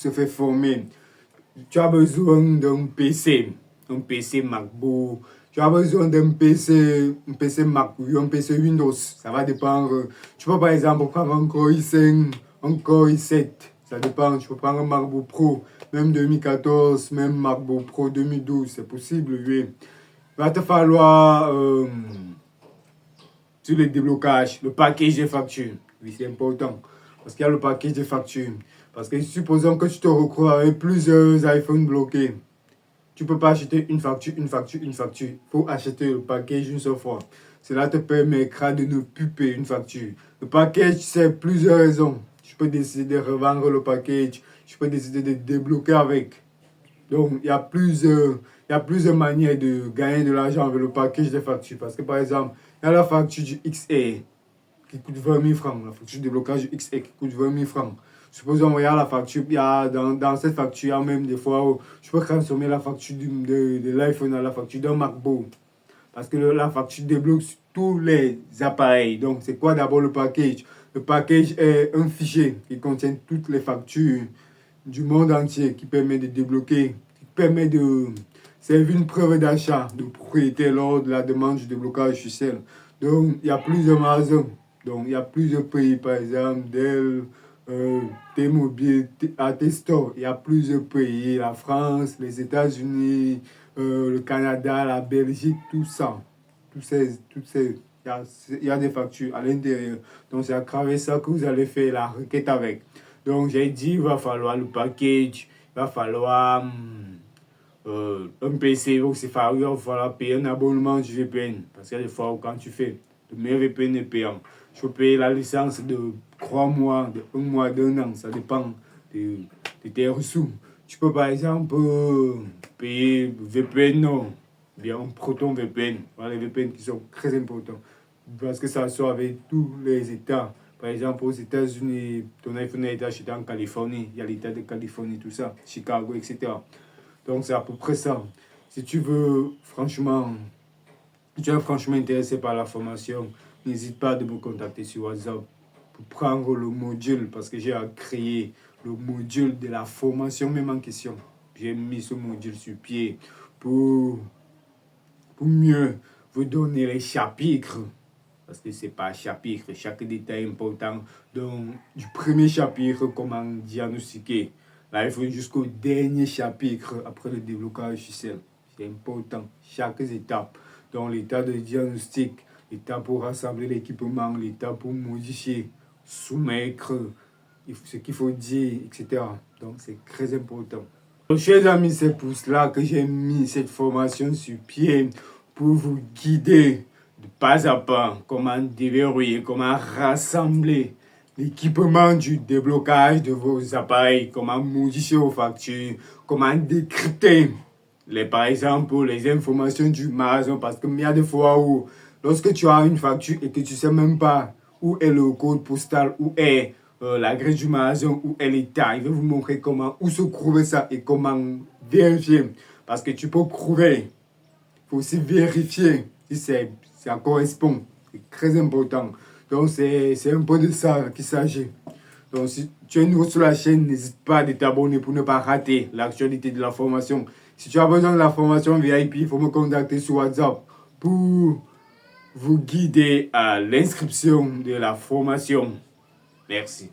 se faire former. Tu as besoin d'un PC MacBook. Tu as besoin d'un PC Mac ou un PC Windows. Ça va dépendre. Tu peux par exemple prendre un Core i5, un Core i7. Ça dépend. Tu peux prendre un MacBook Pro, même 2014, même MacBook Pro 2012. C'est possible, oui. Il va te falloir sur le déblocage, le package des factures. Oui, c'est important. Parce qu'il y a le package des factures. Parce que supposons que tu te retrouves avec plusieurs iPhones bloqués. Tu ne peux pas acheter une facture. Il faut acheter le package une seule fois. Cela te permettra de ne plus payer une facture. Le package, c'est plusieurs raisons. Tu peux décider de revendre le package. Tu peux décider de débloquer avec. Donc, il y a plusieurs manières de gagner de l'argent avec le package des factures. Parce que, par exemple, il y a la facture du XA qui coûte 20 000 francs. La facture de déblocage du XA qui coûte 20 000 francs. Supposons, regarde la facture, il y a dans cette facture, il y a même des fois où je peux transformer la facture de l'iPhone à la facture d'un MacBook. Parce que la facture débloque sur tous les appareils. Donc, c'est quoi d'abord le package? Le package est un fichier qui contient toutes les factures du monde entier, qui permet de débloquer, qui permet de servir une preuve d'achat de propriété lors de la demande du déblocage officiel. Donc, il y a plusieurs magasins. Donc, il y a plusieurs pays, par exemple, Dell, T-Mobile, Atestor. Il y a plusieurs pays, la France, les États-Unis, le Canada, la Belgique, tout ça. Il y a des factures à l'intérieur. Donc, c'est à travers ça que vous allez faire la requête avec. Donc, j'ai dit, il va falloir le package, il va falloir un PC, il va falloir payer un abonnement du VPN. Parce qu'il y a des fois où quand tu fais, le meilleur VPN est payant. Je peux payer la licence de 3 mois, de 1 mois, d'1 an. Ça dépend de tes ressources. Tu peux par exemple payer VPN, non, bien un Proton VPN. Voilà les VPN qui sont très importants. Parce que ça sort avec tous les États. Par exemple, aux États-Unis, ton iPhone a été acheté en Californie. Il y a l'État de Californie, tout ça, Chicago, etc. Donc, c'est à peu près ça. Si tu veux, franchement, si tu es franchement intéressé par la formation, n'hésite pas à me contacter sur WhatsApp pour prendre le module, parce que j'ai créé le module de la formation même en question. J'ai mis ce module sur pied pour mieux vous donner les chapitres. Parce que c'est pas chapitre, chaque détail est important. Donc, du premier chapitre, comment diagnostiquer l'iPhone jusqu'au dernier chapitre après le déblocage officiel. C'est important, chaque étape. Donc, l'étape de diagnostic, l'étape pour rassembler l'équipement, l'étape pour modifier, soumettre, ce qu'il faut dire, etc. Donc, c'est très important. Donc, chers amis, c'est pour cela que j'ai mis cette formation sur pied pour vous guider de pas à pas comment déverrouiller, comment rassembler l'équipement du déblocage de vos appareils, comment modifier vos factures, comment décrypter par exemple les informations du magasin, parce qu'il y a des fois où lorsque tu as une facture et que tu ne sais même pas où est le code postal, où est l'adresse du magasin, où est l'état, il va vous montrer où se trouver ça et comment vérifier, parce que tu peux trouver, il faut aussi vérifier si ça correspond. C'est très important. Donc, c'est un peu de ça qu'il s'agit. Donc, si tu es nouveau sur la chaîne, n'hésite pas à t'abonner pour ne pas rater l'actualité de la formation. Si tu as besoin de la formation VIP, il faut me contacter sur WhatsApp pour vous guider à l'inscription de la formation. Merci.